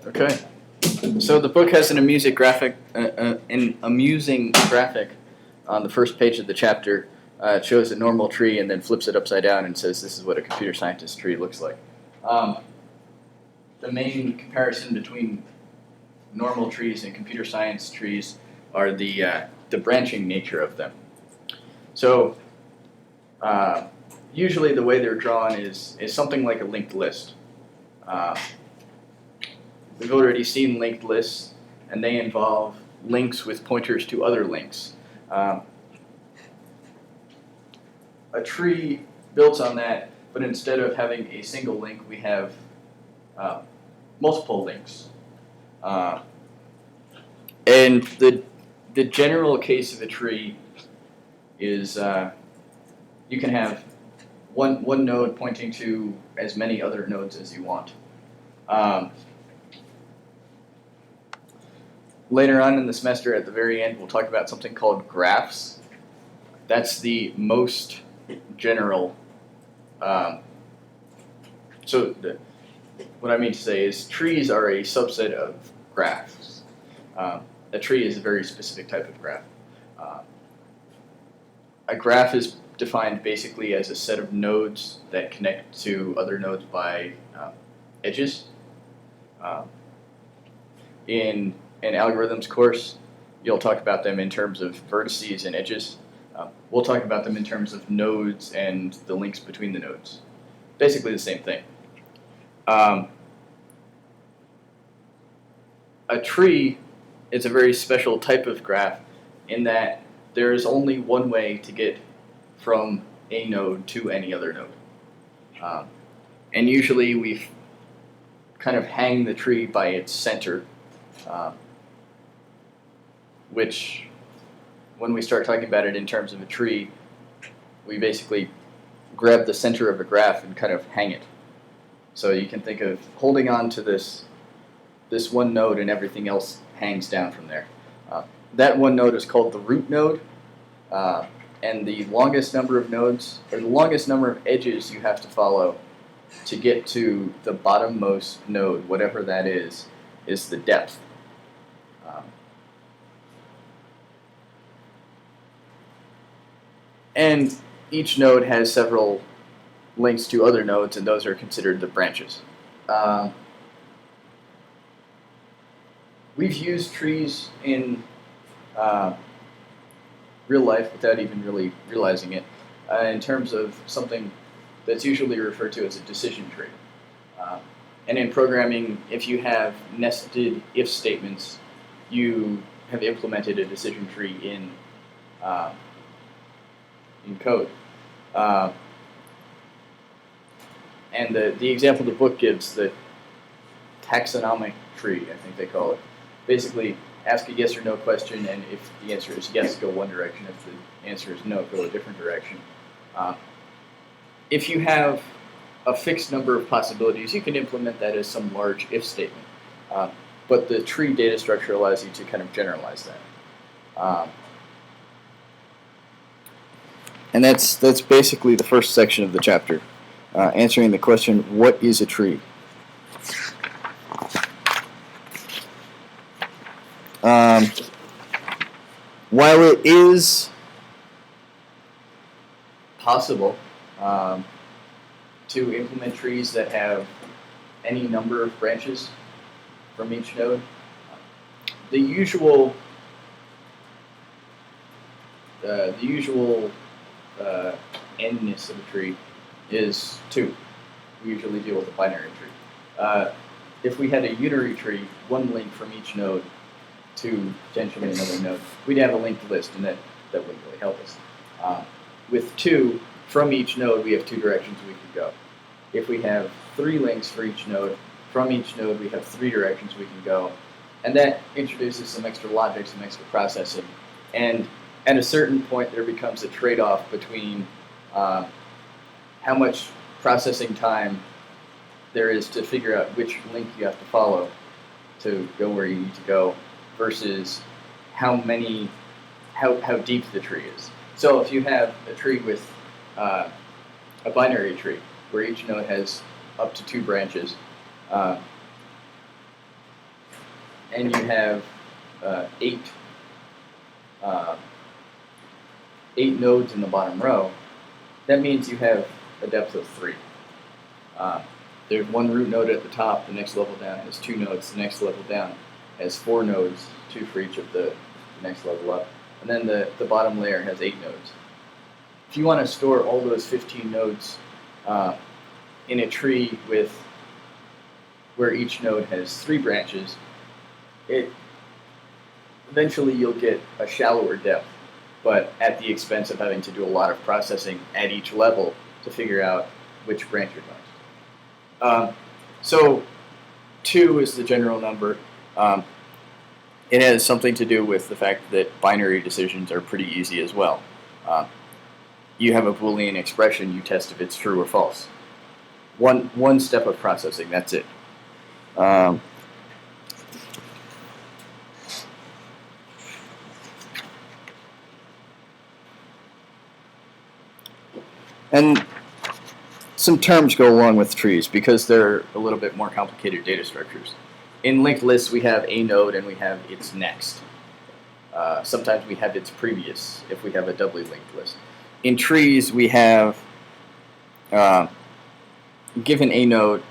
Okay. So the book has an amusing graphic on the first page of the chapter. It shows a normal tree and then flips it upside down and says, "This is what a computer scientist tree looks like." The main comparison between normal trees and computer science trees are the branching nature of them. So usually the way they're drawn is something like a linked list. We've already seen linked lists, and they involve links with pointers to other links. A tree builds on that, but instead of having a single link, we have multiple links. And the general case of a tree is you can have one node pointing to as many other nodes as you want. Later on in the semester, at the very end, we'll talk about something called graphs. That's the most general. What I mean to say is trees are a subset of graphs. A tree is a very specific type of graph. A graph is defined basically as a set of nodes that connect to other nodes by edges. In an algorithms course, you'll talk about them in terms of vertices and edges. We'll talk about them in terms of nodes and the links between the nodes. Basically the same thing. A tree is a very special type of graph in that there is only one way to get from a node to any other node. And usually we kind of hang the tree by its center, which, when we start talking about it in terms of a tree, we basically grab the center of a graph and kind of hang it. So you can think of holding on to this one node and everything else hangs down from there. That one node is called the root node, and the longest number of nodes, or the longest number of edges you have to follow to get to the bottommost node, whatever that is the depth. And each node has several links to other nodes, and those are considered the branches. We've used trees in real life without even really realizing it, in terms of something that's usually referred to as a decision tree. And in programming, if you have nested if statements, you have implemented a decision tree in code. And the example the book gives, the taxonomic tree, I think they call it, basically ask a yes or no question, and if the answer is yes, go one direction. If the answer is no, go a different direction. If you have a fixed number of possibilities, you can implement that as some large if statement. But the tree data structure allows you to kind of generalize that. And that's basically the first section of the chapter, answering the question, what is a tree? While it is possible to implement trees that have any number of branches from each node, the usual n-ness of a tree is 2. We usually deal with a binary tree. If we had a unary tree, one link from each node to potentially another node, we'd have a linked list, and that wouldn't really help us. With 2, from each node, we have 2 directions we could go. If we have 3 links for each node, from each node, we have 3 directions we can go. And that introduces some extra logic, some extra processing. And at a certain point, there becomes a trade-off between how much processing time there is to figure out which link you have to follow to go where you need to go, versus how deep the tree is. So if you have a tree with a binary tree where each node has up to 2 branches, and you have eight nodes in the bottom row, that means you have a depth of 3. There's one root node at the top, the next level down has 2 nodes, the next level down has 4 nodes, 2 for each of the next level up, and then the bottom layer has 8 nodes. If you want to store all those 15 nodes in a tree where each node has 3 branches, eventually you'll get a shallower depth, but at the expense of having to do a lot of processing at each level to figure out which branch you're going to. So 2 is the general number. It has something to do with the fact that binary decisions are pretty easy as well. You have a Boolean expression, you test if it's true or false. One step of processing, that's it. And some terms go along with trees because they're a little bit more complicated data structures. In linked lists, we have a node and we have its next. Sometimes we have its previous if we have a doubly linked list. In trees, we have given a node,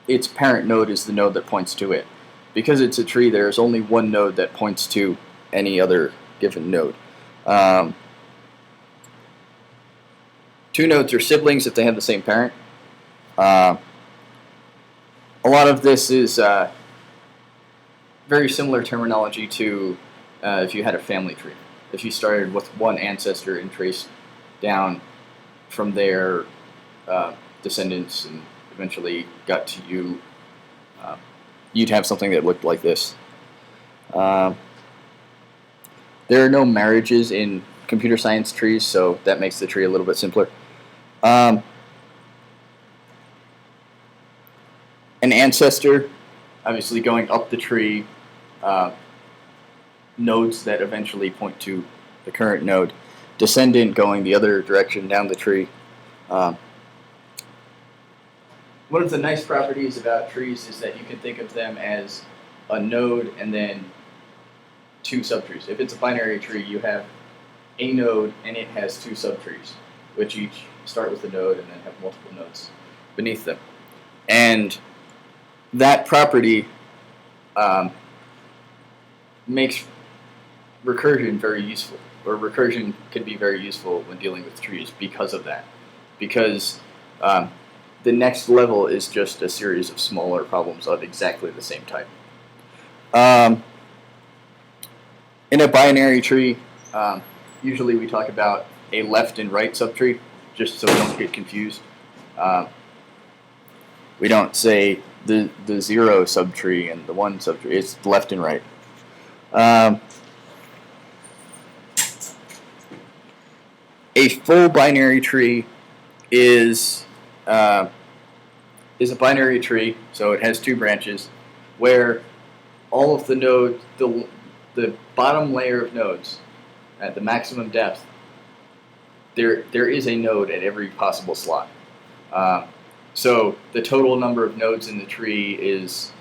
its parent node is the node that points to it. Because it's a tree, there's only one node that points to any other given node. 2 nodes are siblings if they have the same parent. A lot of this is very similar terminology to if you had a family tree. If you started with one ancestor and traced down from their descendants and eventually got to you, you'd have something that looked like this. There are no marriages in computer science trees, so that makes the tree a little bit simpler. An ancestor, obviously going up the tree, nodes that eventually point to the current node. Descendant going the other direction down the tree. One of the nice properties about trees is that you can think of them as a node and then 2 subtrees. If it's a binary tree, you have a node and it has 2 subtrees, which each start with a node and then have multiple nodes beneath them. And that property makes recursion very useful, or recursion can be very useful when dealing with trees because of that. Because the next level is just a series of smaller problems of exactly the same type. In a binary tree, usually we talk about a left and right subtree, just so we don't get confused. We don't say the 0 subtree and the 1 subtree. It's left and right. A full binary tree is a binary tree, so it has 2 branches, where all of the nodes, the bottom layer of nodes, at the maximum depth, there is a node at every possible slot. So the total number of nodes in the tree is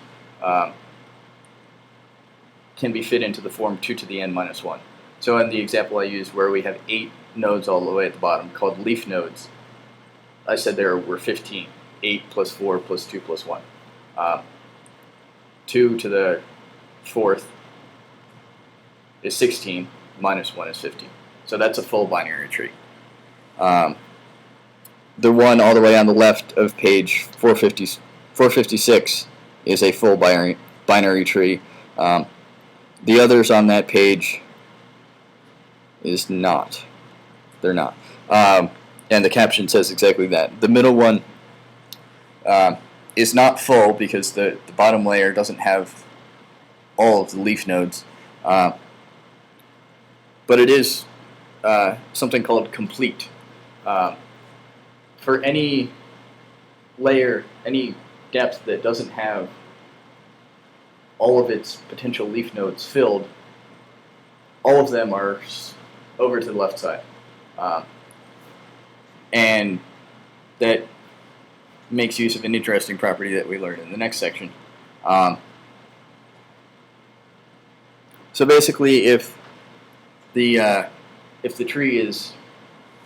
can be fit into the form 2 to the n minus 1. So in the example I used where we have 8 nodes all the way at the bottom called leaf nodes, I said there were 15. 8 plus 4 plus 2 plus 1. 2 to the 4th is 16, minus 1 is 15. So that's a full binary tree. The one all the way on the left of page 456 is a full binary tree. The others on that page is not. They're not. And the caption says exactly that. The middle one is not full because the bottom layer doesn't have all of the leaf nodes. But it is something called complete. For any layer, any depth that doesn't have all of its potential leaf nodes filled, all of them are over to the left side. And that makes use of an interesting property that we learned in the next section. So basically, if the tree is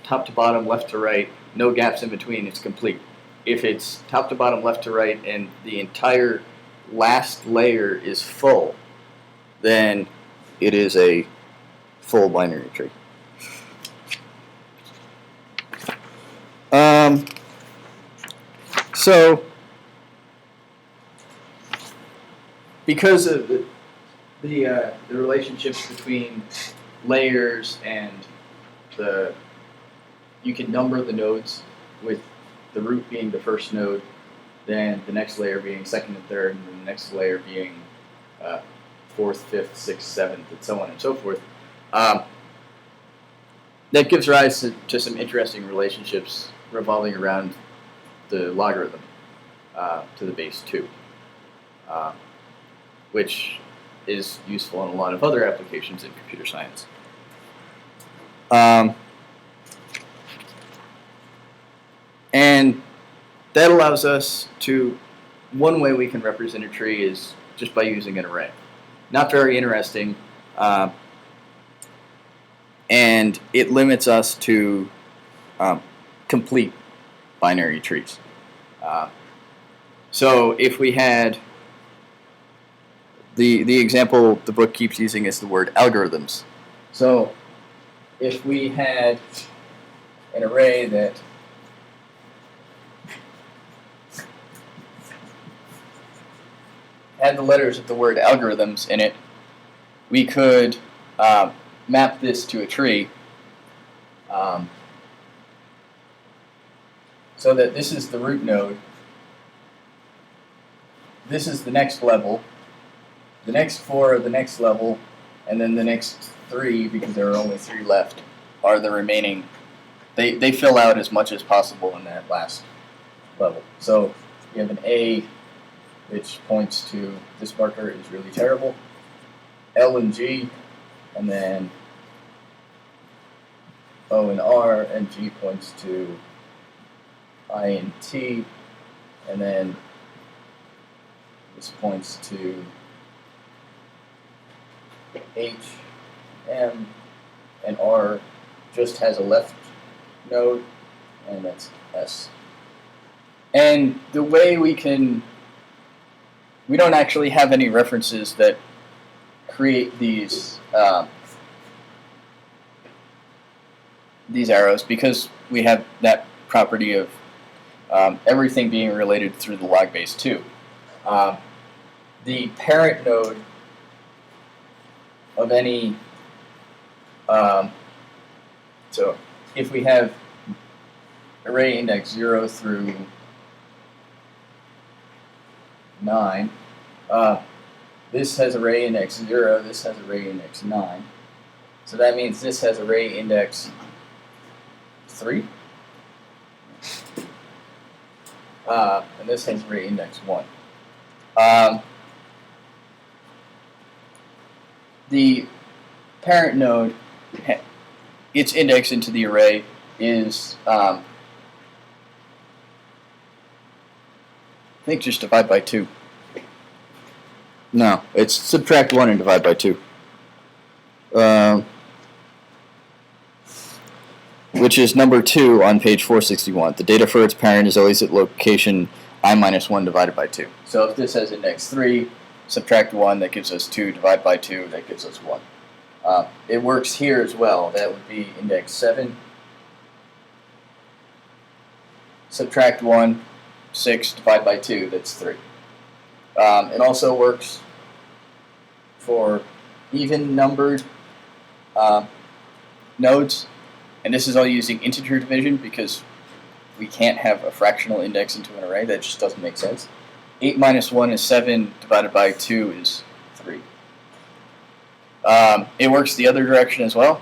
top to bottom, left to right, no gaps in between, it's complete. If it's top to bottom, left to right, and the entire last layer is full, then it is a full binary tree. So, because of the relationships between layers and you can number the nodes with the root being the first node, then the next layer being second and third, and the next layer being fourth, fifth, sixth, seventh, and so on and so forth. That gives rise to some interesting relationships revolving around the logarithm to the base 2, which is useful in a lot of other applications in computer science. And that allows us to, one way we can represent a tree is just by using an array. Not very interesting, and it limits us to complete binary trees. So if we had, the example the book keeps using is the word algorithms. So if we had an array that had the letters of the word algorithms in it, we could map this to a tree so that this is the root node, this is the next level, the next 4 are the next level, and then the next 3, because there are only 3 left, are the remaining. They fill out as much as possible in that last level. So you have an A, which points to this marker is really terrible, L and G, and then O and R, and G points to I and T, and then this points to H, M, and R just has a left node, and that's S. And the way we don't actually have any references that create these arrows, because we have that property of everything being related through the log base 2. The parent node of any, so if we have array index 0 through 9, this has array index 0, this has array index 9. So that means this has array index 3. And this has array index 1. The parent node, its index into the array is, I think just divide by 2. No, it's subtract 1 and divide by 2. Which is number 2 on page 461. The data for its parent is always at location I minus 1 divided by 2. So if this has index 3, subtract 1, that gives us 2, divide by 2, that gives us 1. It works here as well. That would be index 7, subtract 1, 6, divide by 2, that's 3. It also works for even numbered nodes, and this is all using integer division because we can't have a fractional index into an array. That just doesn't make sense. 8 minus 1 is 7, divided by 2 is 3. It works the other direction as well.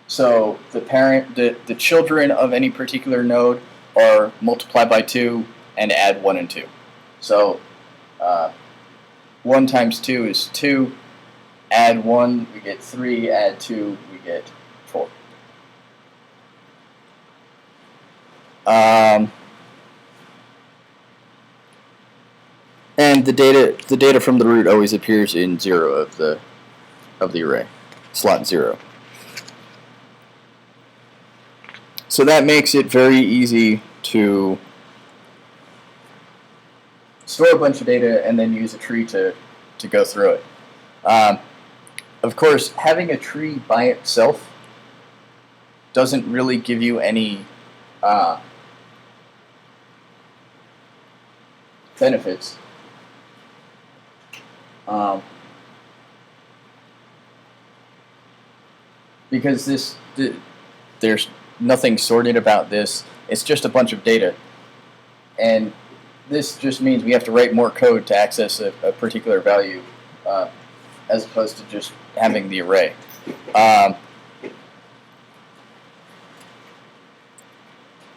So the parent, the children of any particular node are multiplied by 2 and add 1 and 2. So 1 times 2 is 2. Add 1, we get 3. Add 2, we get 4. And the data from the root always appears in 0 of the array, slot 0. So that makes it very easy to store a bunch of data and then use a tree to go through it. Of course, having a tree by itself doesn't really give you any benefits. Because there's nothing sorted about this. It's just a bunch of data. And this just means we have to write more code to access a particular value as opposed to just having the array.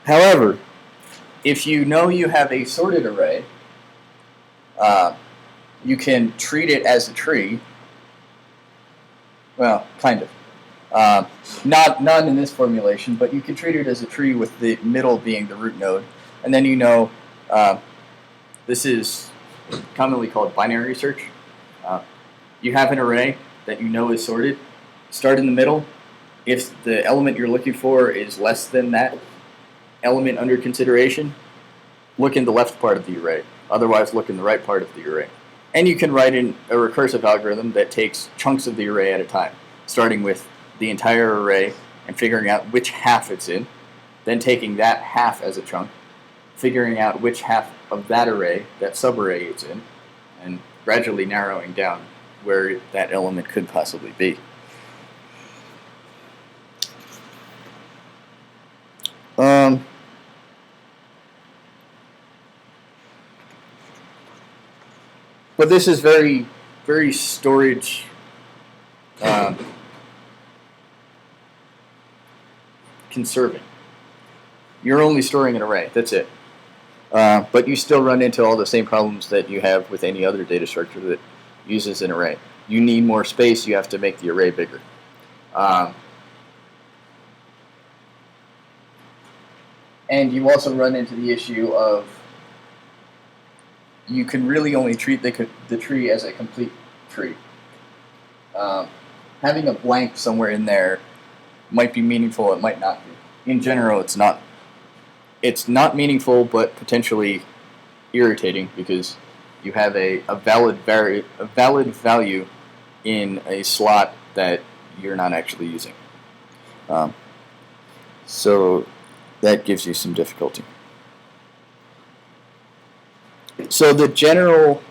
However, if you know you have a sorted array, you can treat it as a tree. Well, kind of. Not in this formulation, but you can treat it as a tree with the middle being the root node. And then you know, this is commonly called binary search. You have an array that you know is sorted. Start in the middle. If the element you're looking for is less than that element under consideration, look in the left part of the array. Otherwise, look in the right part of the array. And you can write in a recursive algorithm that takes chunks of the array at a time, starting with the entire array and figuring out which half it's in, then taking that half as a chunk, figuring out which half of that array, that subarray it's in, and gradually narrowing down where that element could possibly be. But this is very, very storage conserving. You're only storing an array, that's it. But you still run into all the same problems that you have with any other data structure that uses an array. You need more space, you have to make the array bigger. And you also run into the issue of you can really only treat the tree as a complete tree. Having a blank somewhere in there might be meaningful, it might not be. In general, it's not. It's not meaningful, but potentially irritating because you have a valid value in a slot that you're not actually using. So that gives you some difficulty. So the general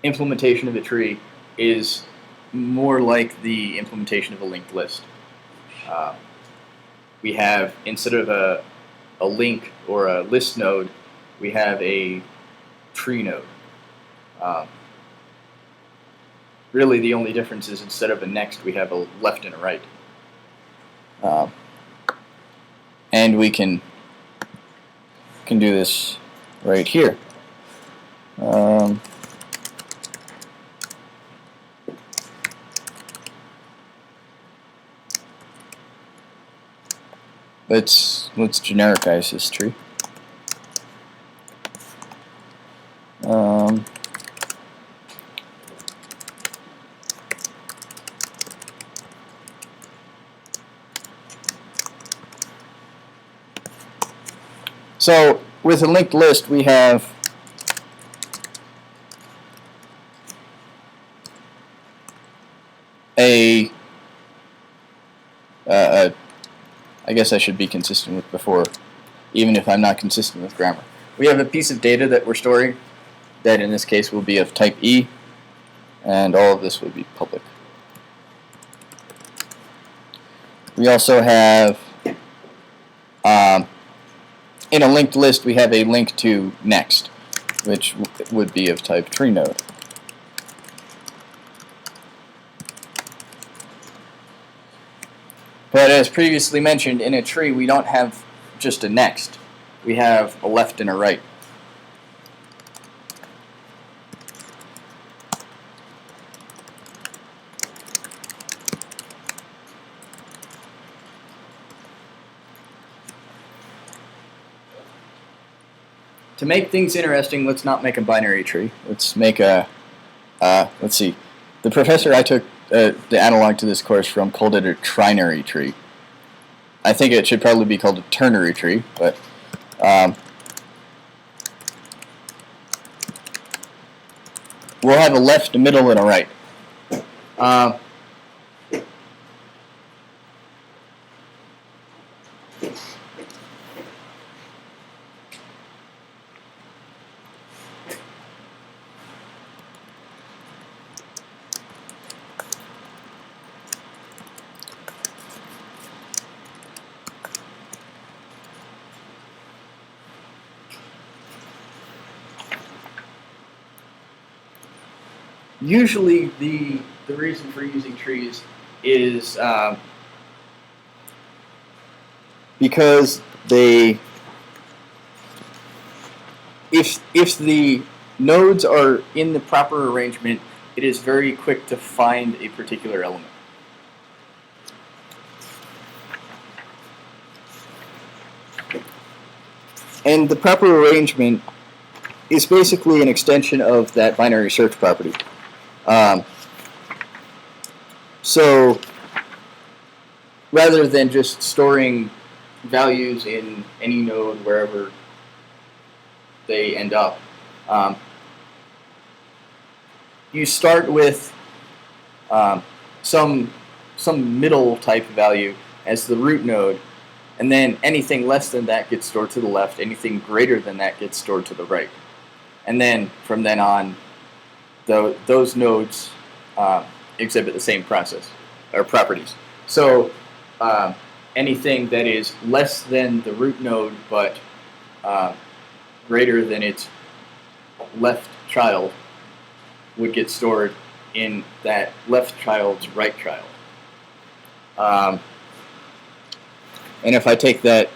implementation of a tree is more like the implementation of a linked list. We have, instead of a link or a list node, we have a tree node. Really the only difference is instead of a next, we have a left and a right. And we can do this right here. Let's genericize this tree. So with a linked list, we have I guess I should be consistent with before, even if I'm not consistent with grammar. We have a piece of data that we're storing that in this case will be of type E, and all of this will be public. We also have, in a linked list, we have a link to next, which would be of type tree node. But as previously mentioned, in a tree we don't have just a next. We have a left and a right. to make things interesting, let's not make a binary tree. Let's make a, let's see. The professor I took the analog to this course from called it a trinary tree. I think it should probably be called a ternary tree, but we'll have a left, a middle, and a right. Usually, the reason for using trees is because they, if the nodes are in the proper arrangement, it is very quick to find a particular element. And the proper arrangement is basically an extension of that binary search property. So rather than just storing values in any node wherever they end up, you start with some middle type value as the root node, and then anything less than that gets stored to the left, anything greater than that gets stored to the right. And then from then on, those nodes exhibit the same process or properties. So anything that is less than the root node but greater than its left child would get stored in that left child's right child. And if I take that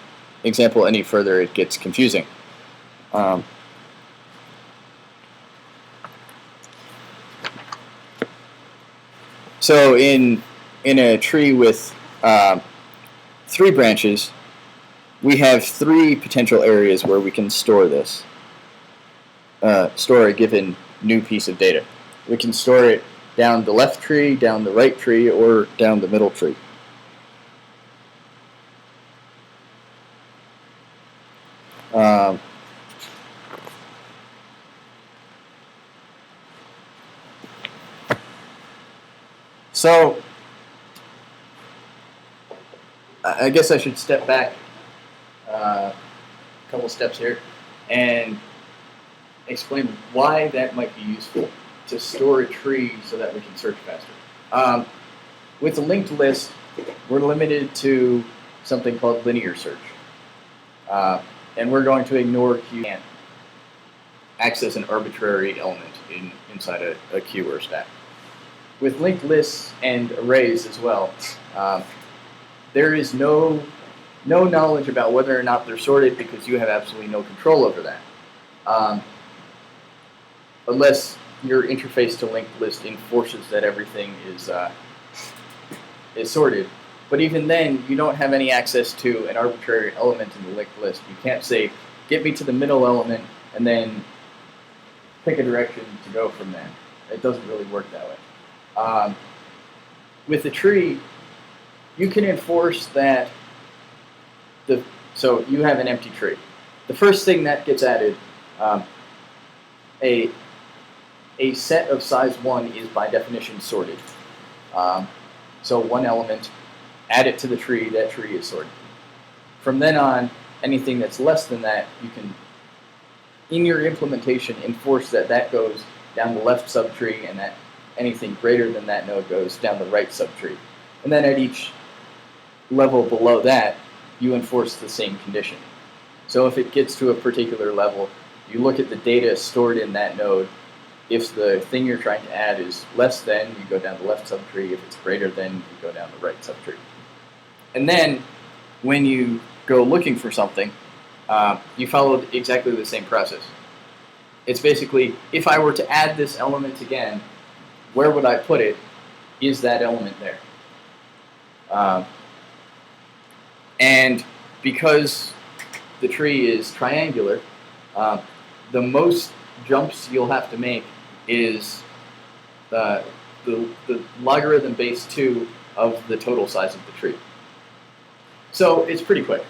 example any further, it gets confusing. So in a tree with 3 branches, we have 3 potential areas where we can store this, store a given new piece of data. We can store it down the left tree, down the right tree, or down the middle tree. So I guess I should step back a couple steps here and explain why that might be useful to store a tree so that we can search faster. With a linked list, we're limited to something called linear search. And we're going to ignore queue and access an arbitrary element inside a queue or stack. With linked lists and arrays as well, there is no knowledge about whether or not they're sorted because you have absolutely no control over that. Unless your interface to linked list enforces that everything is sorted. But even then, you don't have any access to an arbitrary element in the linked list. You can't say, get me to the middle element, and then pick a direction to go from there. It doesn't really work that way. With a tree, you can enforce that. So you have an empty tree. The first thing that gets added, a set of size 1 is by definition sorted. So one element, add it to the tree, that tree is sorted. From then on, anything that's less than that, you can, in your implementation, enforce that goes down the left subtree and that anything greater than that node goes down the right subtree. And then at each level below that, you enforce the same condition. So if it gets to a particular level, you look at the data stored in that node. If the thing you're trying to add is less than, you go down the left subtree. If it's greater than, you go down the right subtree. And then when you go looking for something, you follow exactly the same process. It's basically, if I were to add this element again, where would I put it? Is that element there? And because the tree is triangular, the most jumps you'll have to make is the logarithm base 2 of the total size of the tree. So it's pretty quick.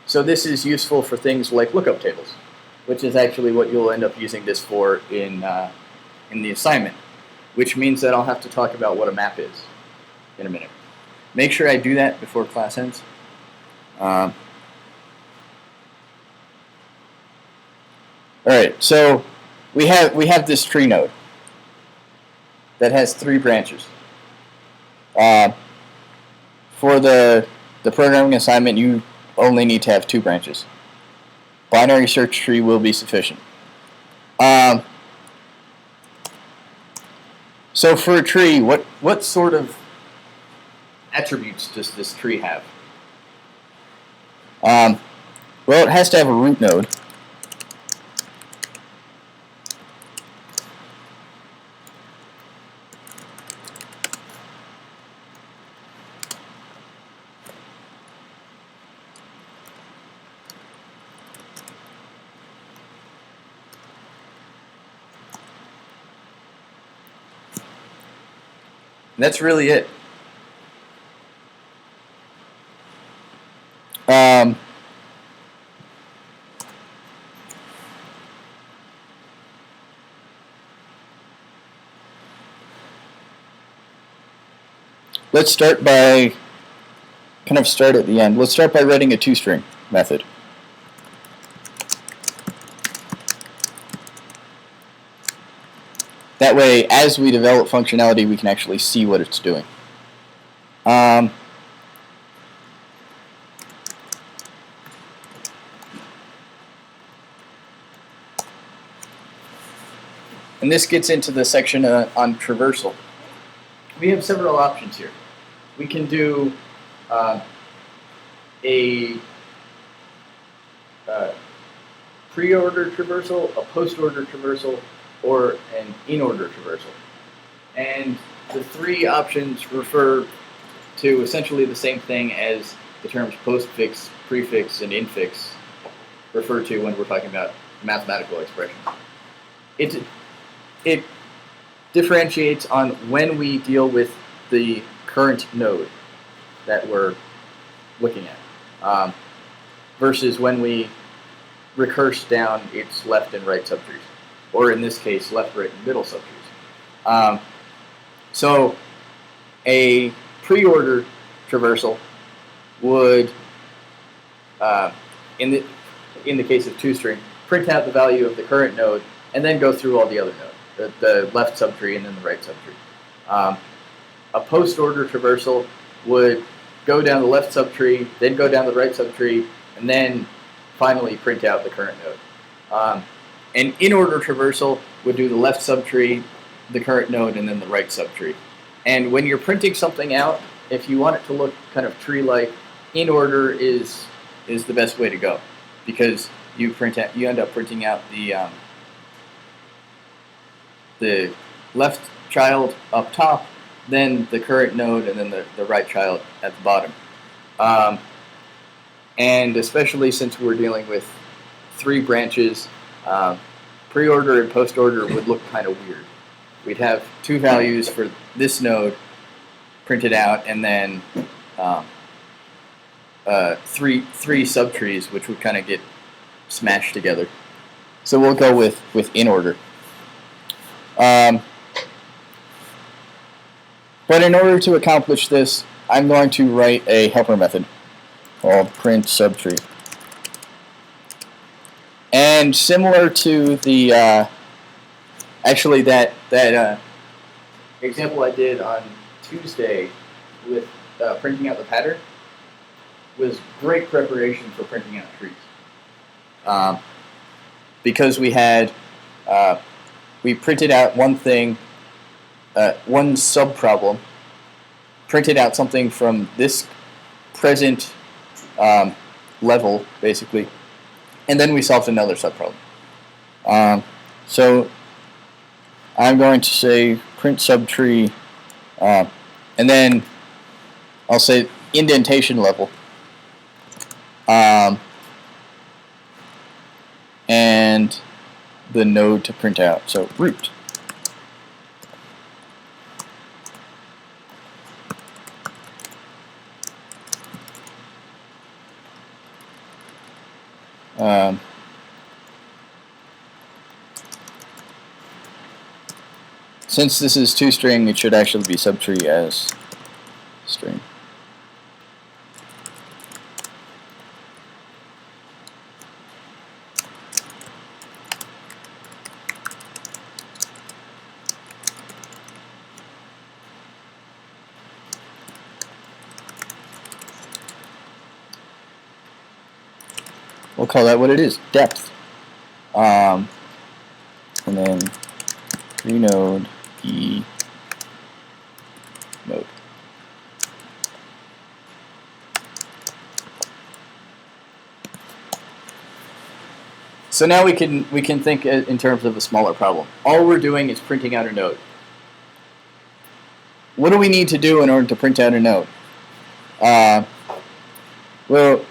So this is useful for things like lookup tables, which is actually what you'll end up using this for in the assignment, which means that I'll have to talk about what a map is in a minute. Make sure I do that before class ends. All right, so we have this tree node that has 3 branches. For the programming assignment, you only need to have 2 branches. Binary search tree will be sufficient. So for a tree, what sort of attributes does this tree have? Well, it has to have a root node. And that's really it. Let's start by start at the end. Let's start by writing a toString method. That way, as we develop functionality, we can actually see what it's doing. And this gets into the section on traversal. We have several options here. We can do a pre-order traversal, a post-order traversal, or an in-order traversal. And the 3 options refer to essentially the same thing as the terms postfix, prefix, and infix refer to when we're talking about mathematical expressions. It differentiates on when we deal with the current node that we're looking at versus when we recurse down its left and right subtrees, or in this case, left, right, and middle subtrees. So a pre-order traversal would, in the case of toString, print out the value of the current node and then go through all the other nodes, the left subtree and then the right subtree. A post-order traversal would go down the left subtree, then go down the right subtree, and then finally print out the current node. An in-order traversal would do the left subtree, the current node, and then the right subtree. And when you're printing something out, if you want it to look kind of tree-like, in order is the best way to go, because you end up printing out the left child up top, then the current node, and then the right child at the bottom. And especially since we're dealing with 3 branches, pre-order and post-order would look kind of weird. We'd have 2 values for this node printed out, and then 3 subtrees, which would kind of get smashed together. So we'll go with in order. But in order to accomplish this, I'm going to write a helper method called print subtree. And similar to the actually that example I did on Tuesday with printing out the pattern was great preparation for printing out trees. Because we printed out one thing, one sub-problem, printed out something from this present level, basically, and then we solved another sub-problem. So I'm going to say print subtree, and then I'll say indentation level. and the node to print out. So root. Since this is toString, it should actually be subtree as string. We'll call that what it is, depth. And then renode e node. So now we can think in terms of a smaller problem. All we're doing is printing out a node. What do we need to do in order to print out a node? Well,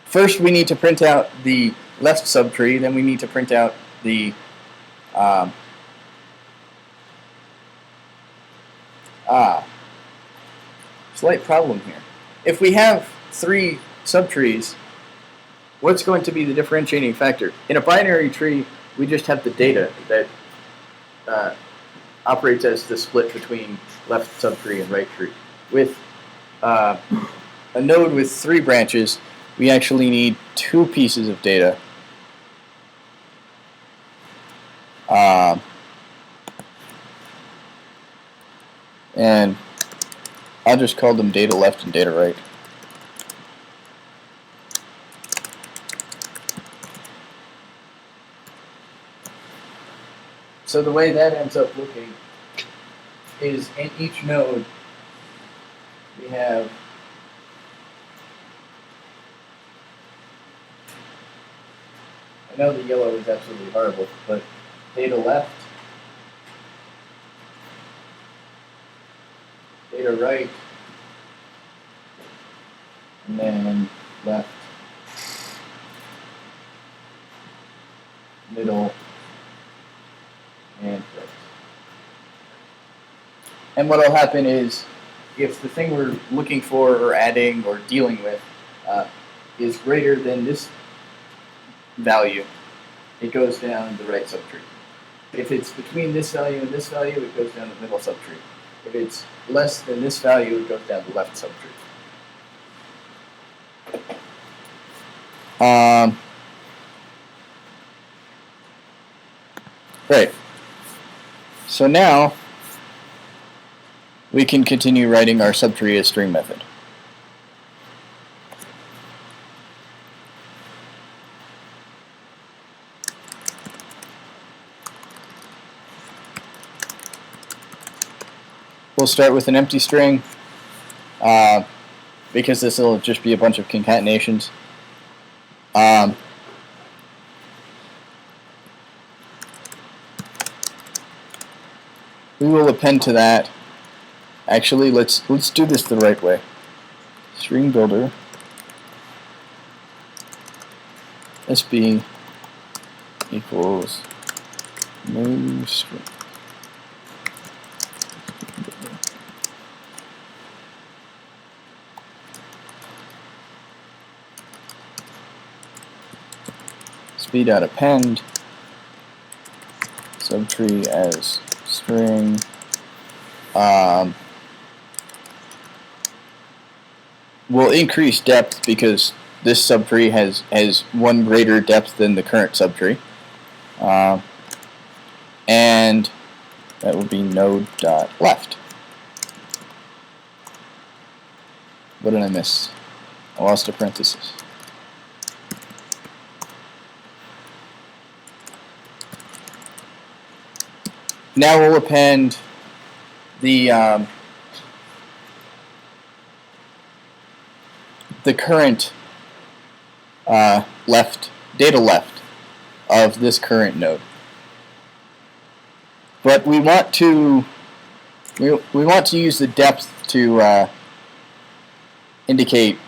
first we need to print out the left subtree, then we need to print out the slight problem here. If we have 3 subtrees, what's going to be the differentiating factor? In a binary tree, we just have the data that operates as the split between left subtree and right tree. With a node with 3 branches, we actually need 2 pieces of data. And I'll just call them data left and data right. So the way that ends up looking is in each node we have I know the yellow is absolutely horrible, but data left, data right, and then left, middle, and right. And what will happen is, if the thing we're looking for or adding or dealing with is greater than this value, it goes down the right subtree. If it's between this value and this value, it goes down the middle subtree. If it's less than this value, it goes down the left subtree. Right. So now we can continue writing our subtree as string method. We'll start with an empty string because this will just be a bunch of concatenations. We will append to that. Actually, let's do this the right way. String builder SB equals new string. Sb.append subtree as string. We'll increase depth because this subtree has 1 greater depth than the current subtree. And that will be node.left. What did I miss? I lost a parenthesis. Now we'll append the current data left of this current node. But we want to use the depth to indicate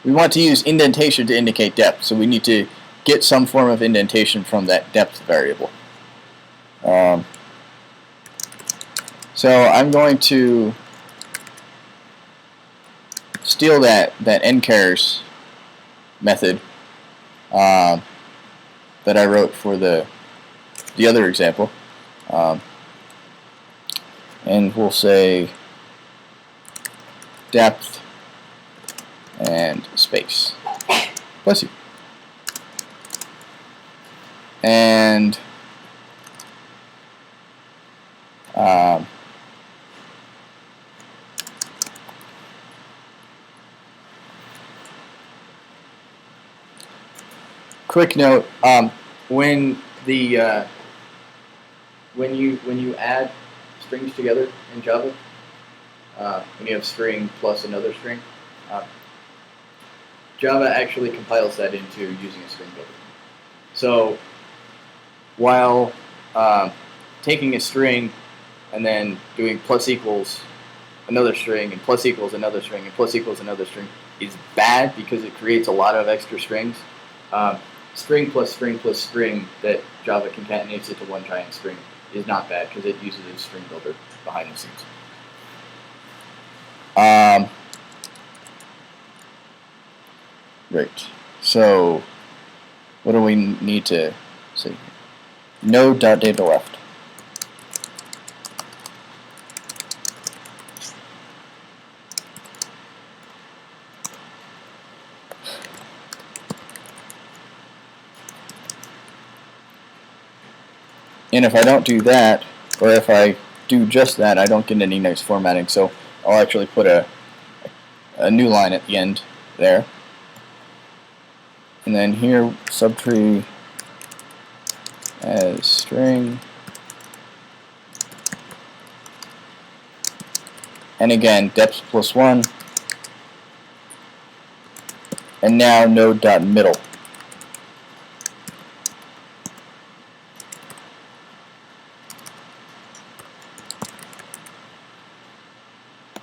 we want to use indentation to indicate depth, so we need to get some form of indentation from that depth variable. So I'm going to steal that nchars method that I wrote for the other example, and we'll say depth and space. Bless you. And quick note: when you add strings together in Java, when you have string plus another string, Java actually compiles that into using a string builder. So while taking a string and then doing plus equals another string and plus equals another string and plus equals another string is bad because it creates a lot of extra strings. String plus string plus string that Java concatenates it to one giant string is not bad because it uses a string builder behind the scenes. Great. So what do we need to see? Node.dataleft. And if I don't do that, or if I do just that, I don't get any nice formatting. So I'll actually put a new line at the end there. And then here, subtree as string. And again, depth plus 1. And now node.middle.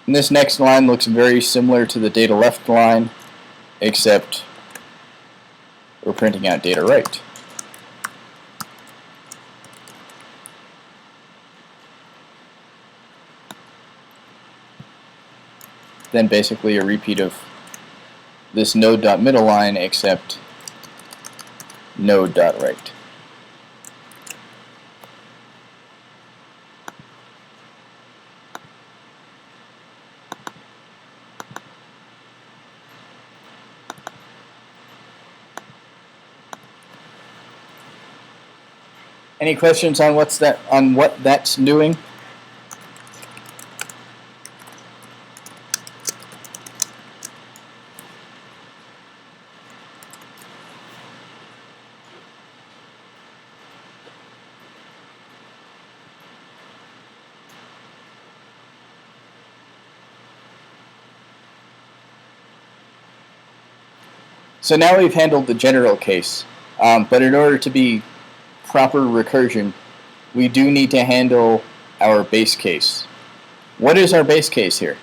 And this next line looks very similar to the data left line, except we're printing out data right. Then basically a repeat of this node.middle line, except node.right. Any questions on what that's doing? So now we've handled the general case, but in order to be proper recursion, we do need to handle our base case. What is our base case here?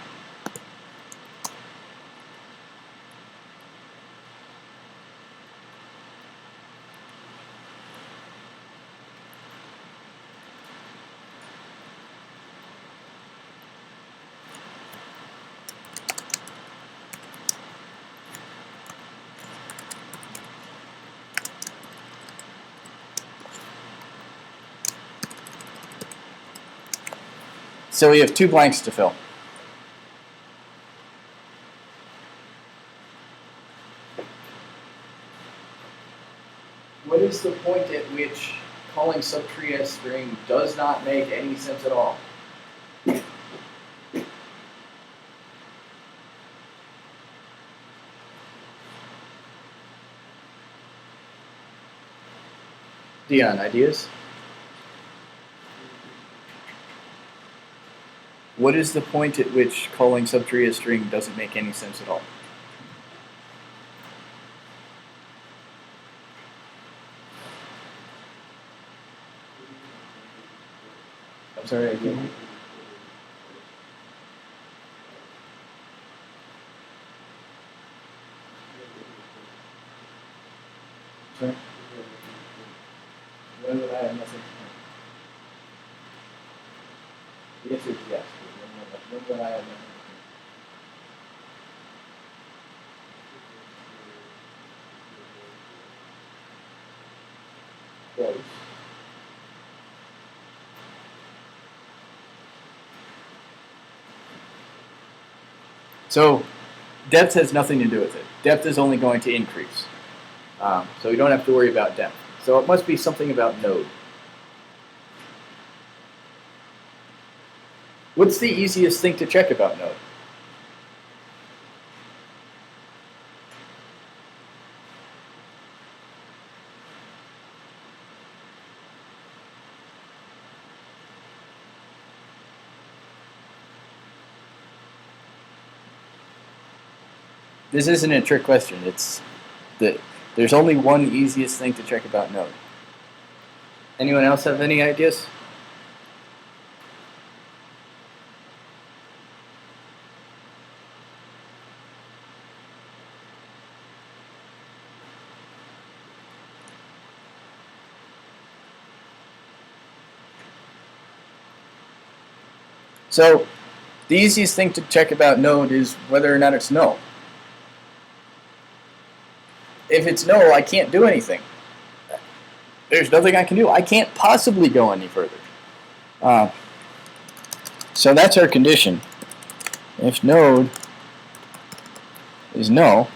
So we have 2 blanks to fill. What is the point at which calling subtree as string does not make any sense at all? Dion, ideas? What is the point at which calling subtree as string doesn't make any sense at all? I'm sorry, I can't. Sorry? When would I have nothing to print? The answer is yes. When would I have nothing to print? Close. So depth has nothing to do with it. Depth is only going to increase. So you don't have to worry about depth. So it must be something about node. What's the easiest thing to check about node? This isn't a trick question. It's that there's only one easiest thing to check about node. Anyone else have any ideas? So the easiest thing to check about node is whether or not it's null. If it's null, I can't do anything. There's nothing I can do. I can't possibly go any further. So that's our condition. If node is null,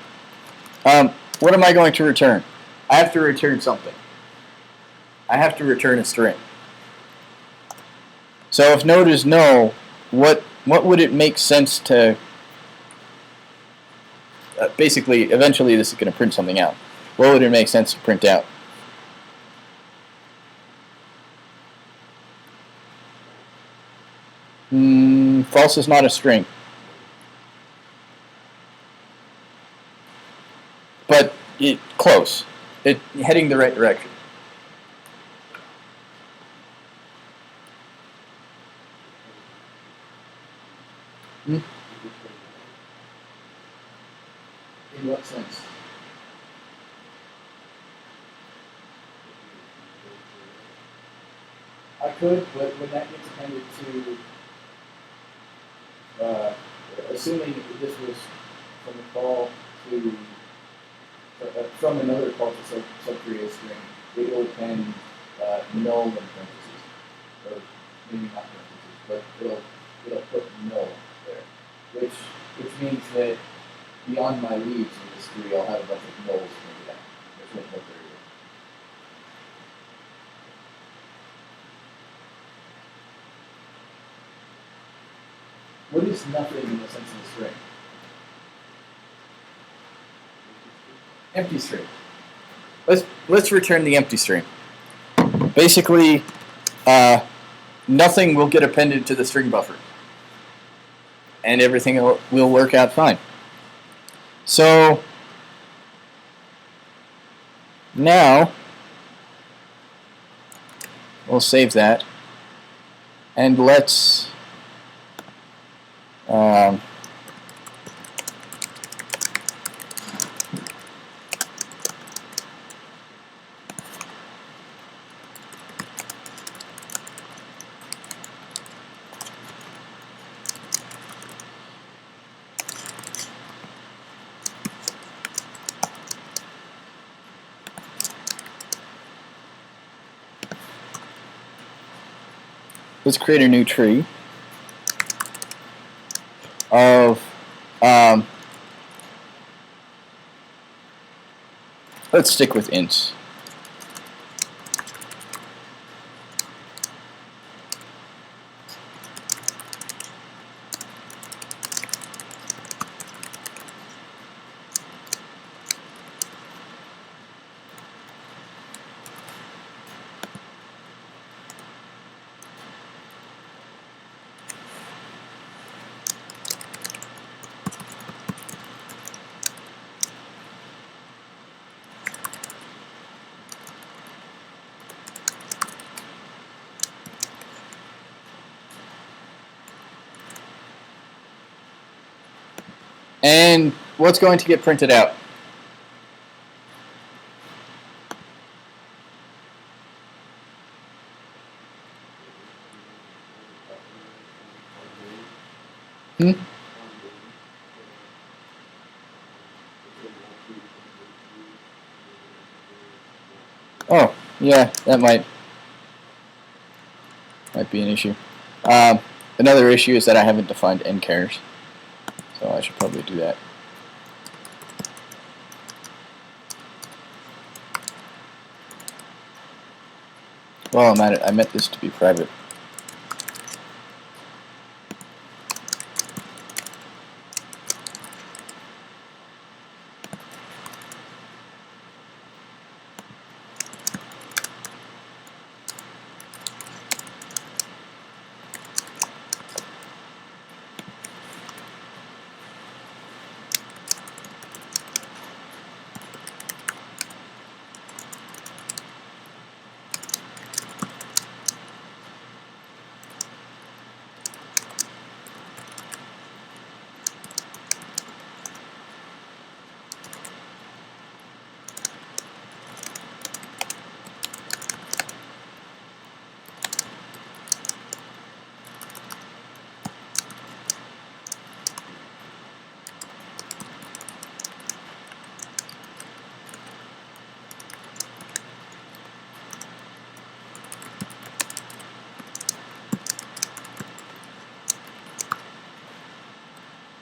what am I going to return? I have to return something. I have to return a string. So if node is null, what would it make sense to... basically, eventually this is going to print something out. What would it make sense to print out? False is not a string. But close. Heading the right direction. In what sense? I could, but when that gets appended to, assuming this was from a call to, from another call to Subtree string, it will append null in parentheses, or maybe not parentheses, but it'll put null there, which means that beyond my leaves in this tree, I'll have a bunch of nulls printed out. There's no null there either. What is nothing in the sense of the string? Empty string. Let's return the empty string. Basically, nothing will get appended to the string buffer, and everything will work out fine. So now we'll save that, and let's create a new tree of let's stick with ints. And what's going to get printed out? Hmm? Oh, yeah, that might be an issue. Another issue is that I haven't defined end chars, so I should probably do that. Well, I'm at it. I meant this to be private.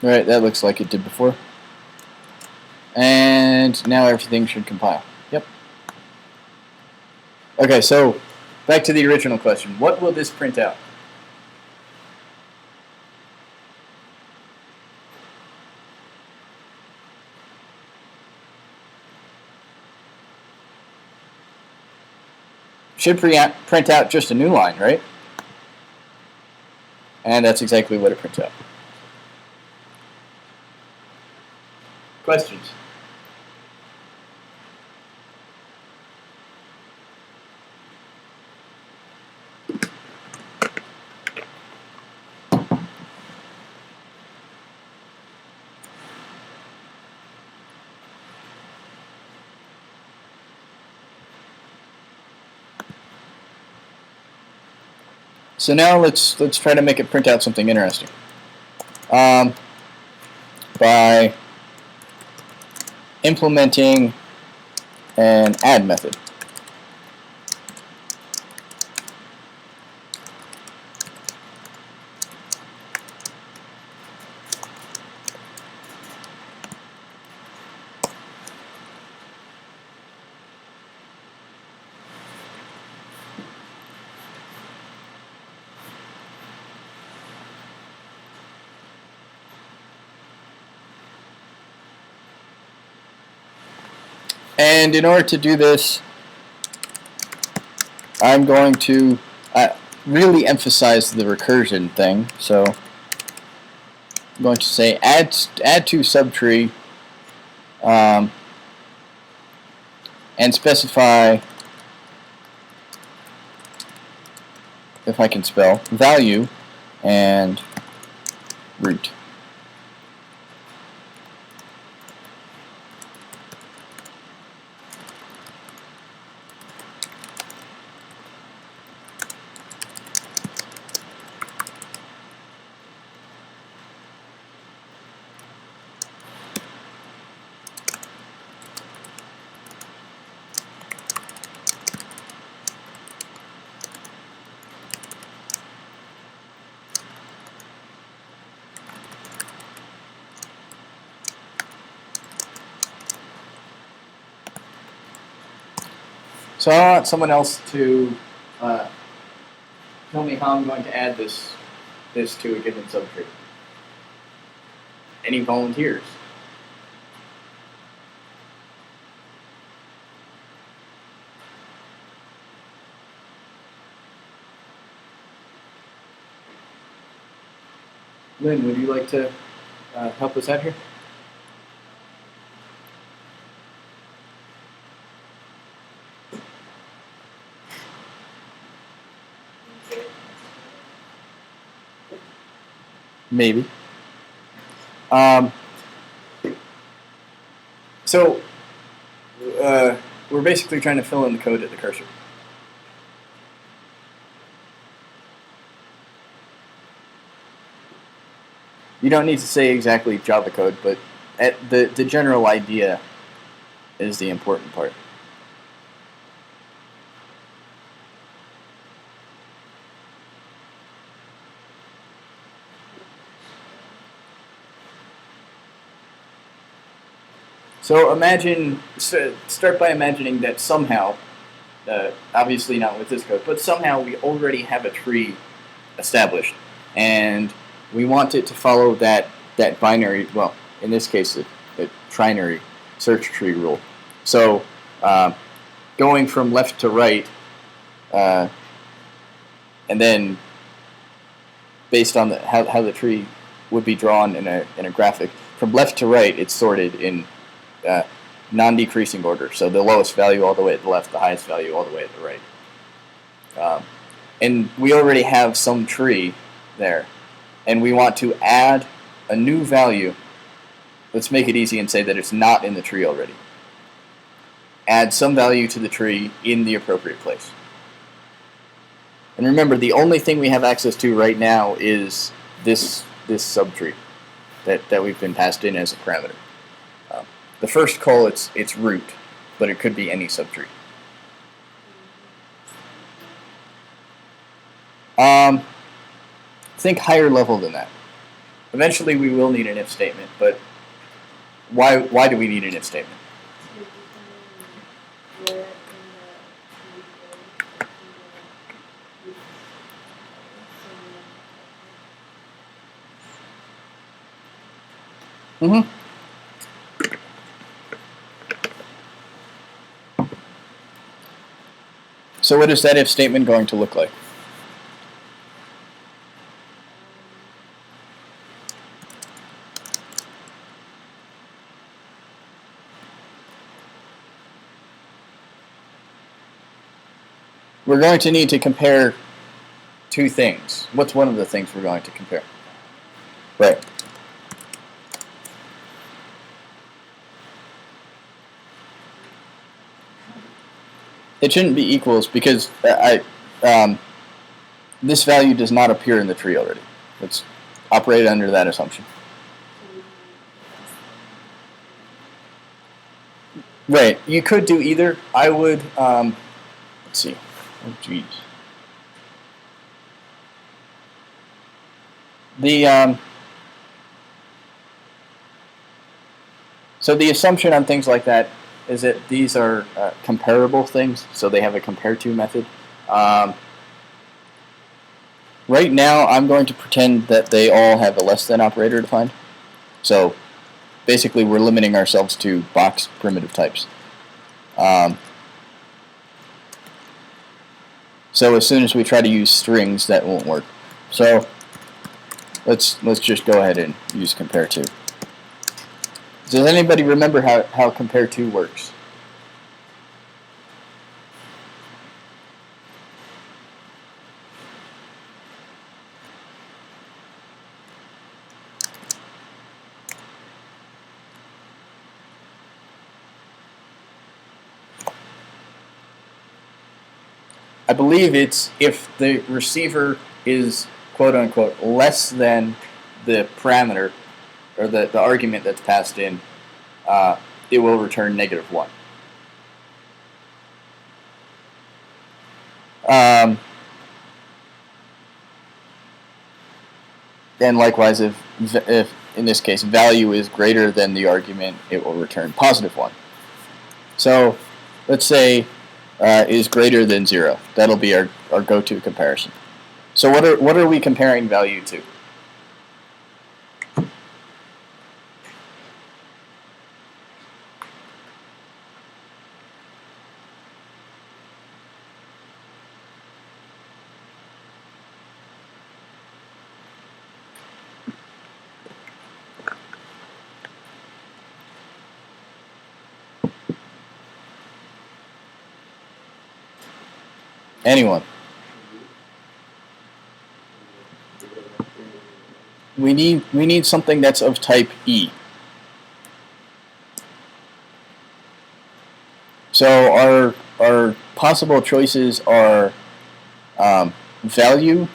Alright, that looks like it did before. And now everything should compile. Yep. Okay, so back to the original question. What will this print out? Should print out just a new line, right? And that's exactly what it prints out. Questions? So now let's try to make it print out something interesting. By implementing an add method. And in order to do this, I'm going to really emphasize the recursion thing. So I'm going to say add to Subtree and specify, if I can spell, value and root. So I want someone else to tell me how I'm going to add this to a given subtree. Any volunteers? Lynn, would you like to help us out here? Maybe. So we're basically trying to fill in the code at the cursor. You don't need to say exactly Java code, but the general idea is the important part. So start by imagining that somehow, obviously not with this code, but somehow we already have a tree established, and we want it to follow that binary, well, in this case, the trinary search tree rule. So going from left to right, and then based on how the tree would be drawn in a graphic, from left to right, it's sorted in non-decreasing order. So the lowest value all the way at the left, the highest value all the way at the right. And we already have some tree there, and we want to add a new value. Let's make it easy and say that it's not in the tree already. Add some value to the tree in the appropriate place. And remember, the only thing we have access to right now is this subtree that we've been passed in as a parameter. The first call, it's root, but it could be any subtree. Think higher level than that. Eventually, we will need an if statement, but why do we need an if statement? Mm-hmm. So what is that if statement going to look like? We're going to need to compare two things. What's one of the things we're going to compare? Right. It shouldn't be equals because this value does not appear in the tree already. Let's operate under that assumption. Right. You could do either. I would, let's see. Oh, geez. So the assumption on things like that is that these are comparable things, so they have a compare to method. Right now, I'm going to pretend that they all have a less than operator defined. So basically, we're limiting ourselves to box primitive types. So as soon as we try to use strings, that won't work. So let's just go ahead and use compare to. Does anybody remember how compare to works? I believe it's if the receiver is quote unquote less than the parameter or the argument that's passed in, it will return -1. And likewise, if in this case value is greater than the argument, it will return +1. So let's say is greater than 0. That'll be our go-to comparison. So what are we comparing value to? Anyone? We need something that's of type E. So our possible choices are value,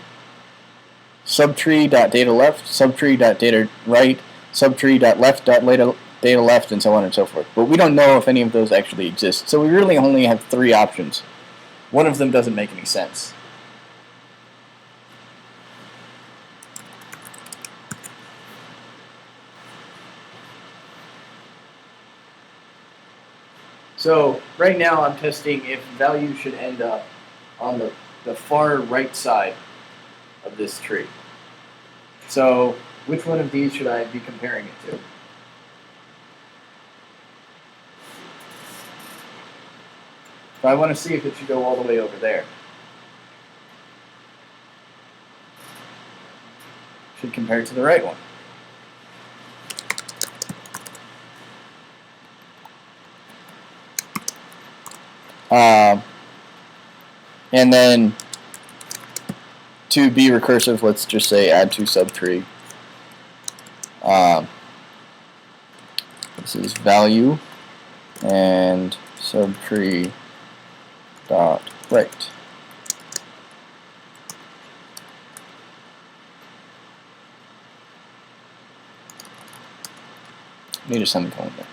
subtree.dataleft, subtree.datarite, subtree.left.dataleft, and so on and so forth. But we don't know if any of those actually exist. So we really only have 3 options. One of them doesn't make any sense. So right now I'm testing if value should end up on the far right side of this tree. So which one of these should I be comparing it to? So I want to see if it should go all the way over there. Should compare it to the right one. And then to be recursive, let's just say add to subtree. This is value and subtree dot right. Need a semicolon there.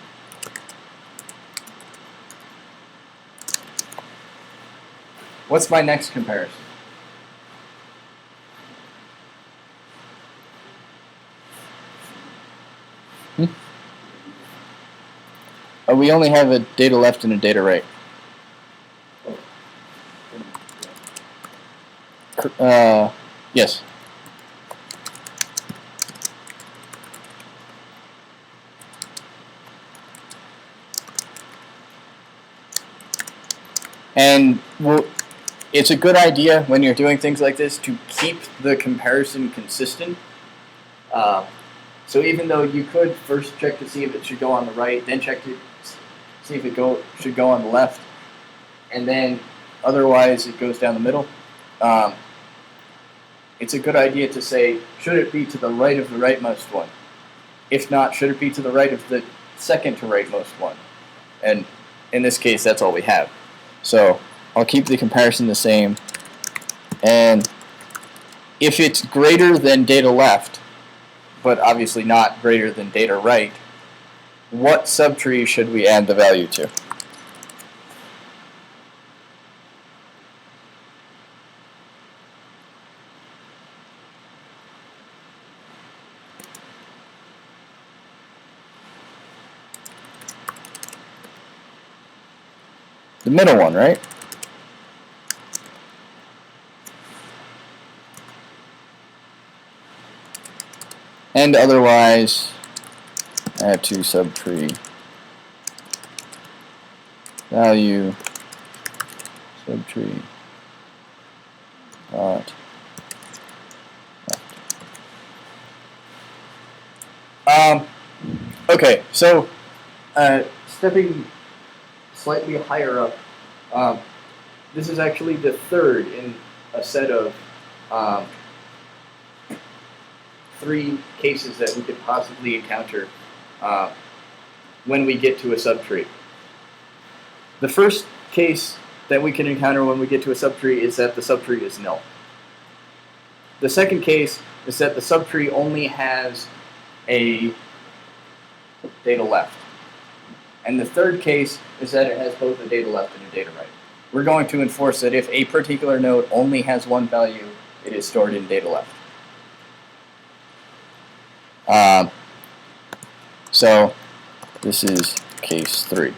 What's my next comparison? We only have a data left and a data right. Yes. And it's a good idea when you're doing things like this to keep the comparison consistent. So even though you could first check to see if it should go on the right, then check to see if it should go on the left, and then otherwise it goes down the middle, it's a good idea to say, should it be to the right of the rightmost one? If not, should it be to the right of the second to rightmost one? And in this case, that's all we have. So I'll keep the comparison the same, and if it's greater than data left, but obviously not greater than data right, what subtree should we add the value to? The middle one, right? And otherwise, add to subtree value subtree dot left. Okay, so Stepping slightly higher up, this is actually the third in a set of 3 cases that we could possibly encounter when we get to a subtree. The first case that we can encounter when we get to a subtree is that the subtree is null. The second case is that the subtree only has a data left. And the third case is that it has both a data left and a data right. We're going to enforce that if a particular node only has one value, it is stored in data left. So this is case 3.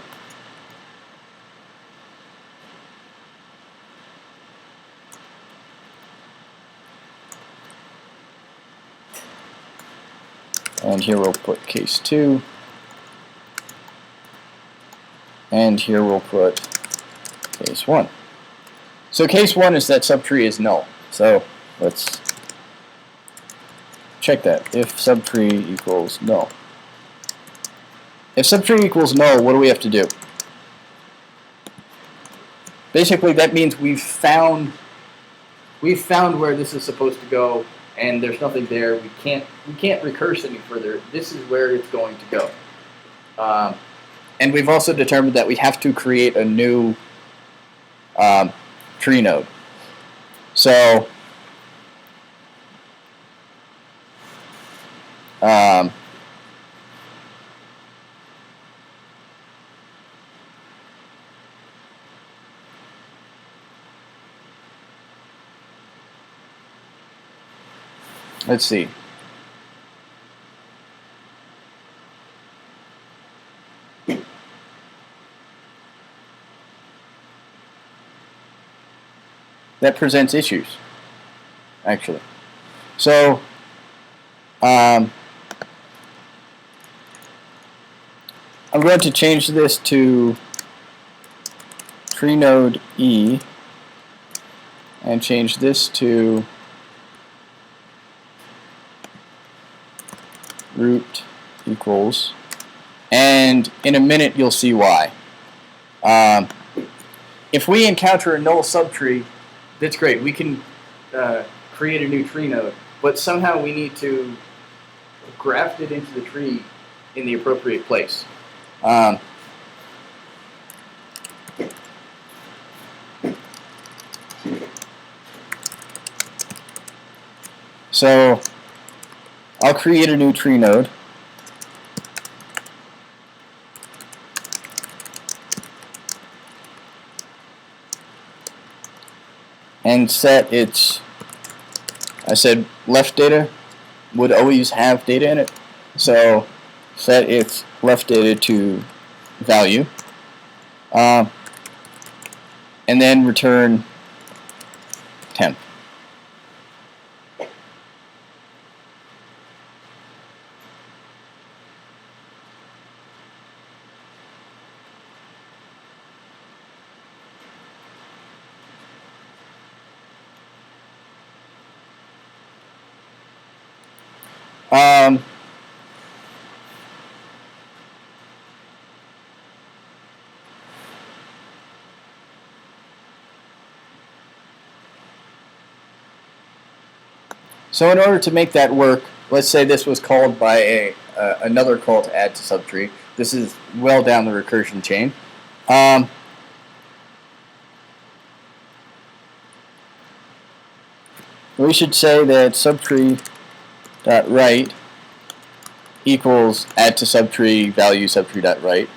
And here we'll put case 2. And here we'll put case 1. So case 1 is that subtree is null. So let's check that. If subtree equals null. If subtree equals null, what do we have to do? Basically, that means we've found where this is supposed to go, and there's nothing there. We can't recurse any further. This is where it's going to go. And we've also determined that we have to create a new tree node. So Um, let's see. That presents issues, actually. So, I'm going to change this to tree node E and change this to root equals, and in a minute you'll see why. If we encounter a null subtree, that's great. We can create a new tree node, but somehow we need to graft it into the tree in the appropriate place. So I'll create a new tree node. And set its, I said left data would always have data in it. So set its left data to value. And then return temp. So in order to make that work, let's say this was called by another call to add to subtree. This is well down the recursion chain. We should say that subtree.write equals add to subtree value subtree.write.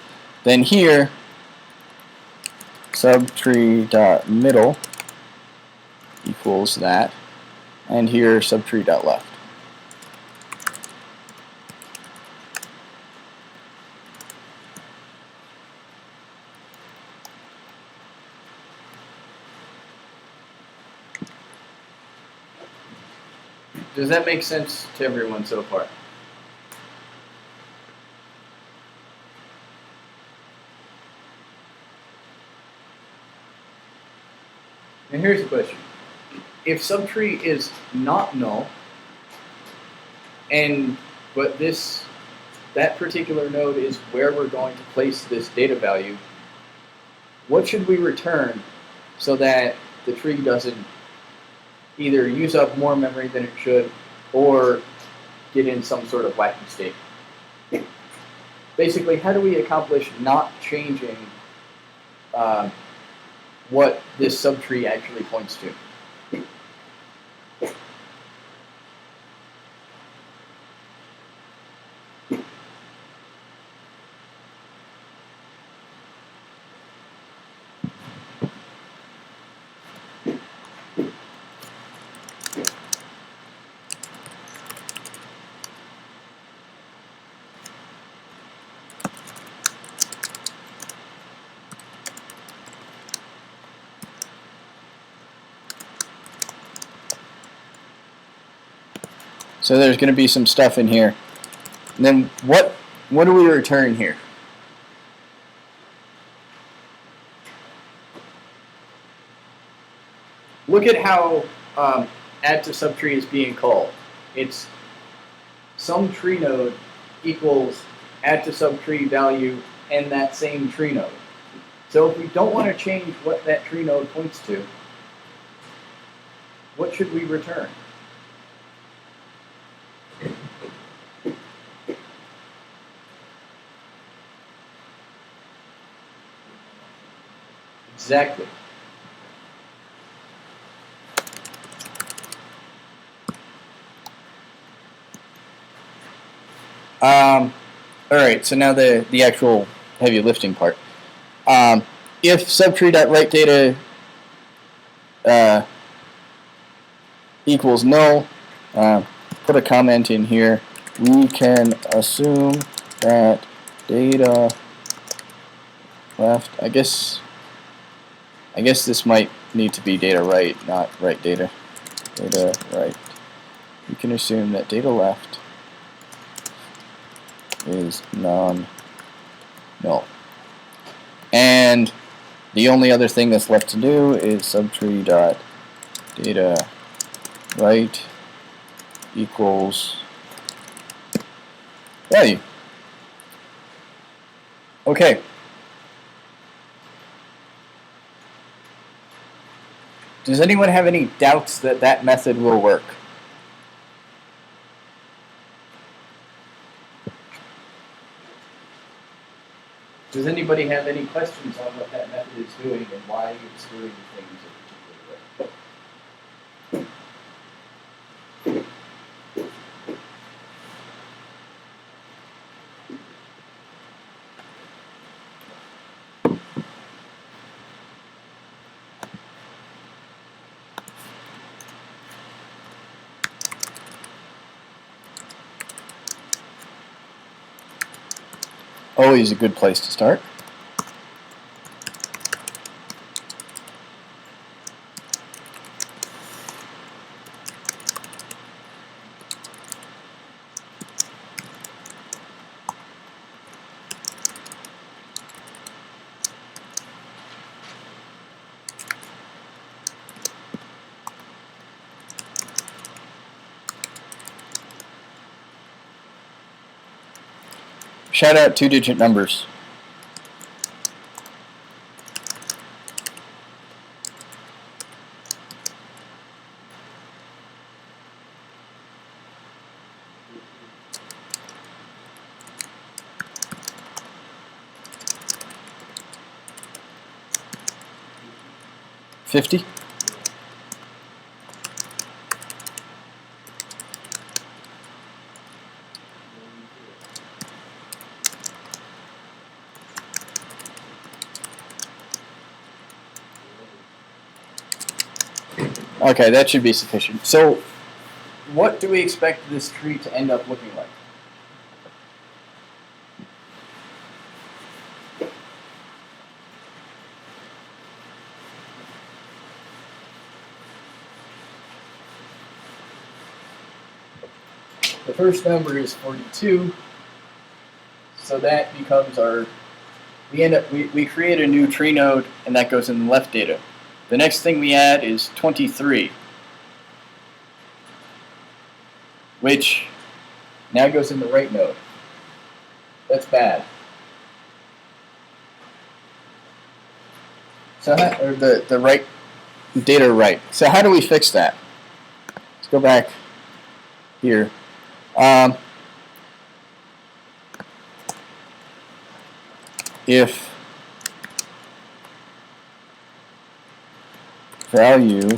Then here, subtree.middle equals that. And here, subtree.left. Does that make sense to everyone so far? And here's the question. If subtree is not null, but that particular node is where we're going to place this data value, what should we return so that the tree doesn't either use up more memory than it should or get in some sort of wacky state? Basically, how do we accomplish not changing what this subtree actually points to? So there's going to be some stuff in here. And then what do we return here? Look at how add to subtree is being called. It's some tree node equals add to subtree value and that same tree node. So if we don't want to change what that tree node points to, what should we return? Exactly. All right, so now the actual heavy lifting part. If subtree.writeData equals null, put a comment in here. We can assume that data left. I guess this might need to be data right, not write data. Data right. We can assume that data left is non-null. And the only other thing that's left to do is subtree.data right equals value. Okay. Does anyone have any doubts that that method will work? Does anybody have any questions on what that method is doing and why it's doing things a particular way? Always a good place to start. Shout out 2-digit numbers. $50. Okay, that should be sufficient. So, what do we expect this tree to end up looking like? The first number is 42, so that becomes our. We create a new tree node, and that goes in the left data. The next thing we add is 23, which now goes in the right node. That's bad. So or the right data right. So how do we fix that? Let's go back here. If value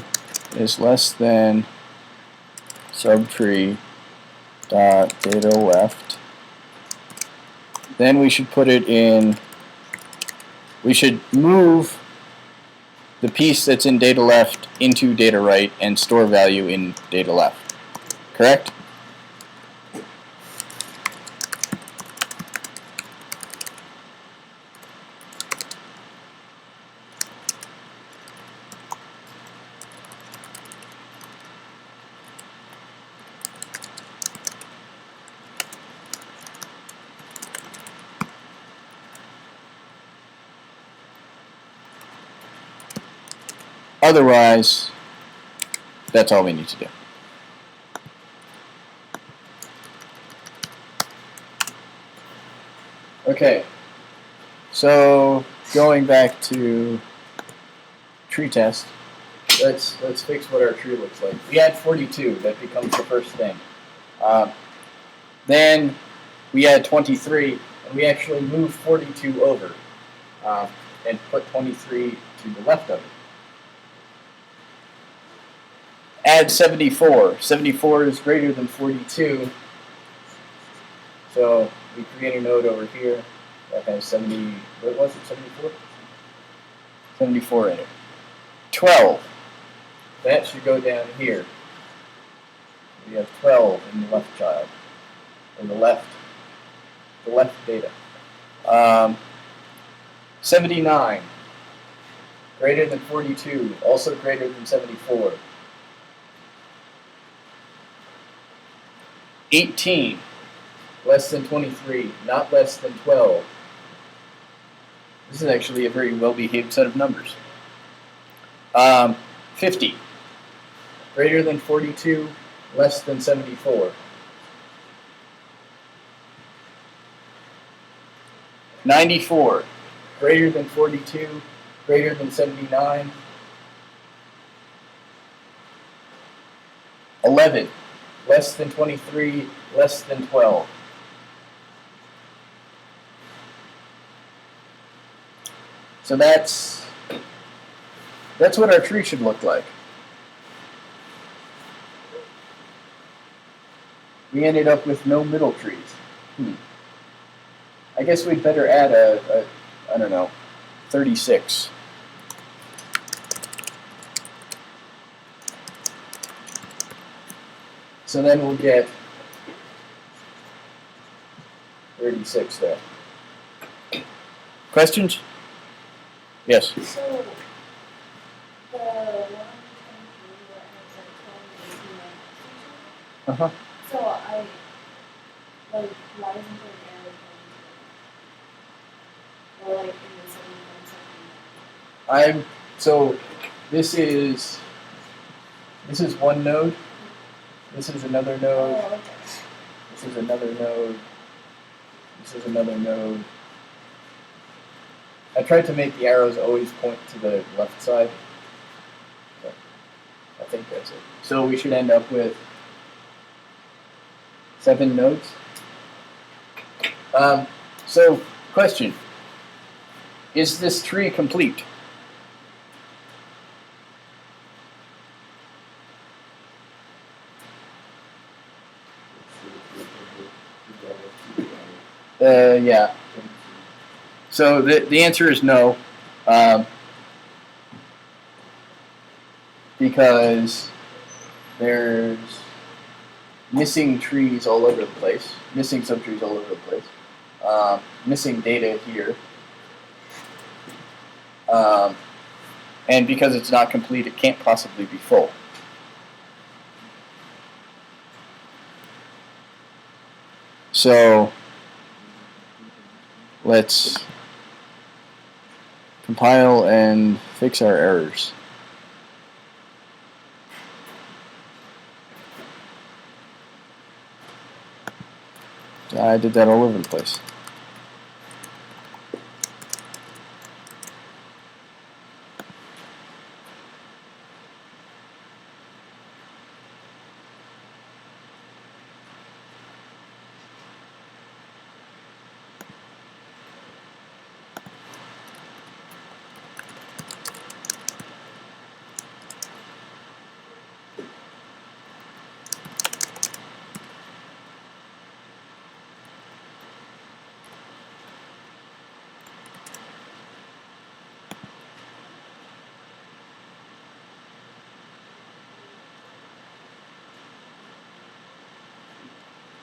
is less than subtree dot data left, then we should put it in. We should move the piece that's in data left into data right and store value in data left. Correct? Otherwise, that's all we need to do. Okay, so going back to tree test, let's fix what our tree looks like. We add 42, that becomes the first thing. Then we add 23, and we actually move 42 over and put 23 to the left of it. Add 74. 74 is greater than 42. So we create a node over here that has 70, what was it, 74? 74 in it. 12. That should go down here. We have 12 in the left child, in the left data. 79, greater than 42, also greater than 74. 18, less than 23, not less than 12. This is actually a very well-behaved set of numbers. 50, greater than 42, less than 74. 94, greater than 42, greater than 79. 11, less than 23, less than 12. So that's what our tree should look like. We ended up with no middle trees. I guess we'd better add I don't know, 36. So then we'll get 36 there. Questions? Yes. So, the one where it has like 12 and 18 Uh-huh. So why isn't there an arrow pointing to it? Or like in the 71 second? So this is one node. This is another node. Oh, okay. This is another node. This is another node. I tried to make the arrows always point to the left side. But I think that's it. So we should end up with 7 nodes. So question. Is this tree complete? Yeah. So the answer is no, because there's missing trees all over the place, missing subtrees all over the place, missing data here, and because it's not complete, it can't possibly be full. So let's compile and fix our errors. I did that all over the place.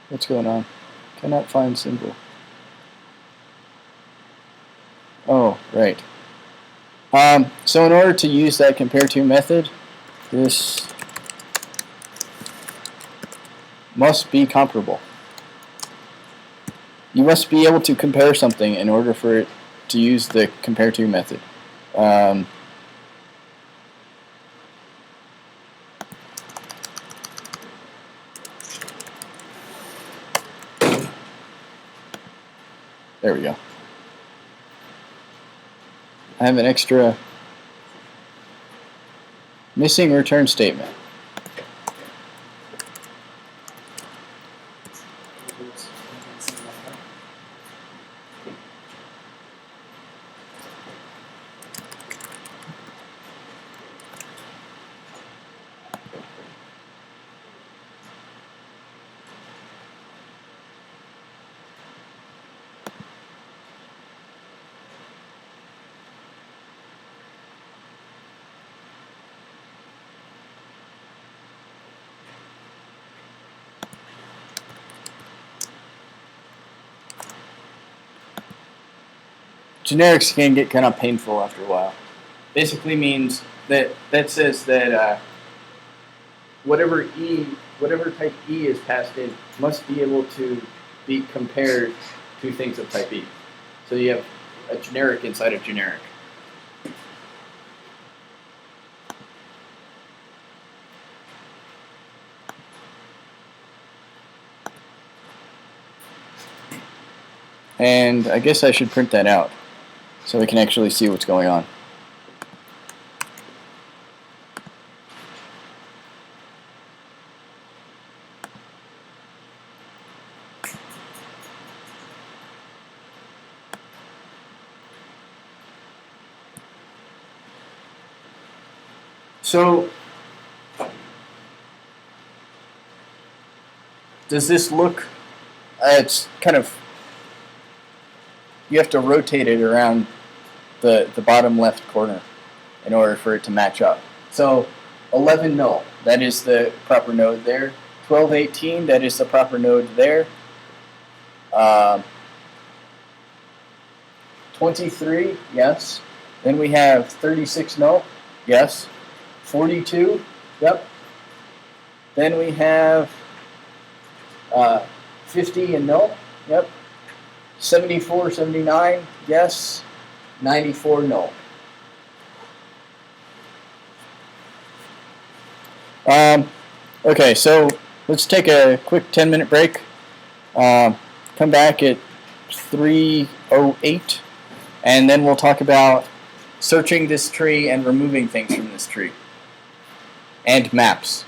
What's going on? Cannot find symbol. Oh, right. So in order to use that compare to method, this must be comparable. You must be able to compare something in order for it to use the compare to method. There we go. I have an extra missing return statement. generics can get kind of painful after a while. Basically means that says that whatever type E is passed in must be able to be compared to things of type E. So you have a generic inside of generic. And I guess I should print that out so we can actually see what's going on. So, does this look, it's kind of, you have to rotate it around the bottom left corner in order for it to match up. So 11 null, that is the proper node there. 1218, that is the proper node there. 23, yes. Then we have 36 null, yes. 42, yep. Then we have 50 and null, yep. 74, 79, yes. 94, null. Okay, so let's take a quick 10-minute break. Come back at 3:08, and then we'll talk about searching this tree and removing things from this tree. And maps.